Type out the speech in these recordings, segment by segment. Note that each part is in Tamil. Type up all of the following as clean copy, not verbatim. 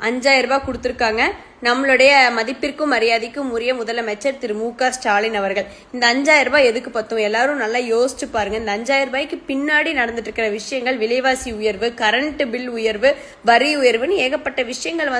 5000 ரூபாய் கொடுத்திருக்காங்க நம்மளுடைய மதிப்பிற்கும் மரியாதைக்கும் உரிய முதலமைச்சர் திரு மு.க. ஸ்டாலின் அவர்கள். இந்த 5000 ரூபாய் எதுக்கு பத்தும்? எல்லாரும் நல்லா யோசிச்சு பாருங்க. இந்த 5000 ரூபாய்க்கு பின்னாடி நடந்துட்டு இருக்கிற விஷயங்கள், விலைவாசி உயர்வு, கரண்ட் பில் உயர்வு, வரி உயர்வுன்னு ஏகப்பட்ட விஷயங்கள்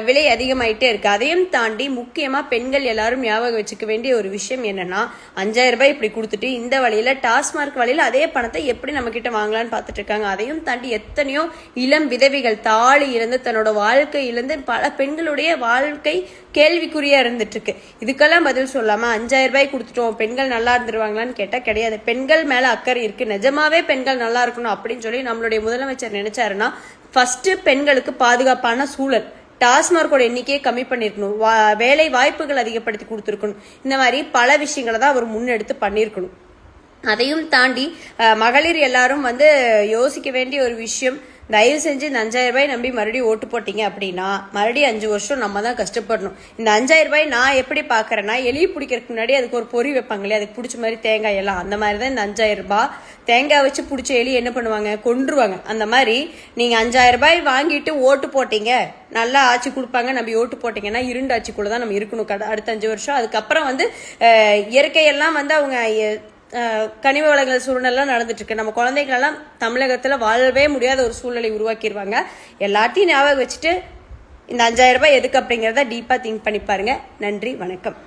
விலை அதிகமாயிட்டே இருக்கு. அதையும் தாண்டி முக்கியமா பெண்கள் எல்லாரும் ஞாபகம் வச்சுக்க வேண்டிய ஒரு விஷயம் என்னன்னா, 5000 ரூபாய் இப்படி கொடுத்துட்டு இந்த வழியில டாஸ்மார்க் வழியில அதே பணத்தை எப்படி நம்ம கிட்ட வாங்கலாம்னு பார்த்துட்டு இருக்காங்க. அதையும் தாண்டி எத்தனையோ இளம் விதவிகள் தாலி இருந்து தன்னோட வாழ்க்கை இழந்து பல பெண்களுடைய வாழ்க்கை கேள்விக்குறியா இருந்துட்டு இருக்கு. இதுக்கெல்லாம் பதில் சொல்லாம 5000 ரூபாய் கொடுத்துட்டோம், பெண்கள் நல்லா இருந்துருவாங்களான்னு கேட்டா கிடையாது. பெண்கள் மேல அக்கறை இருக்கு, நிஜமாவே பெண்கள் நல்லா இருக்கணும் அப்படின்னு சொல்லி நம்மளுடைய முதலமைச்சர் நினைச்சாருன்னா ஃபர்ஸ்ட் பெண்களுக்கு பாதுகாப்பான சூழல், டாஸ்மார்க்கோட எண்ணிக்கையை கம்மி பண்ணிருக்கணும், வேலை வாய்ப்புகள் அதிகப்படுத்தி கொடுத்துருக்கணும். இந்த மாதிரி பல விஷயங்களை தான் அவர் முன்னெடுத்து பண்ணிருக்கணும். அதையும் தாண்டி மகளிர் எல்லாரும் யோசிக்க வேண்டிய ஒரு விஷயம், தயவு செஞ்சு இந்த 5000 ரூபாய் நம்பி மறுபடியும் ஓட்டு போட்டீங்க அப்படின்னா மறுபடியும் 5 வருஷம் நம்ம தான் கஷ்டப்படணும். இந்த 5000 ரூபாய் நான் எப்படி பாக்குறேன்னா, எலி பிடிக்கிறதுக்கு முன்னாடி அதுக்கு ஒரு பொறி வைப்பாங்களே, அதுக்கு பிடிச்ச மாதிரி தேங்காய் எல்லாம், அந்த மாதிரி தான் இந்த 5000 ரூபாய். தேங்காய் வச்சு பிடிச்ச எலி என்ன பண்ணுவாங்க? கொன்றுவாங்க. அந்த மாதிரி நீங்க 5000 ரூபாய் வாங்கிட்டு ஓட்டு போட்டீங்க, நல்லா ஆட்சி கொடுப்பாங்க நம்பி ஓட்டு போட்டீங்கன்னா இருண்டு ஆட்சிக்குள்ள தான் நம்ம இருக்கணும் அடுத்த 5 வருஷம். அதுக்கப்புறம் இயற்கையெல்லாம் அவங்க கனிம வளங்கள் சூழ்நிலாம் நடந்துட்டு இருக்கு. நம்ம குழந்தைகளெல்லாம் தமிழகத்துல வாழவே முடியாத ஒரு சூழ்நிலை உருவாக்கிடுவாங்க. எல்லாத்தையும் ஞாபகம் வச்சுட்டு இந்த 5000 ரூபாய் எதுக்கு அப்படிங்கிறத டீப்பா திங்க் பண்ணி பாருங்க. நன்றி, வணக்கம்.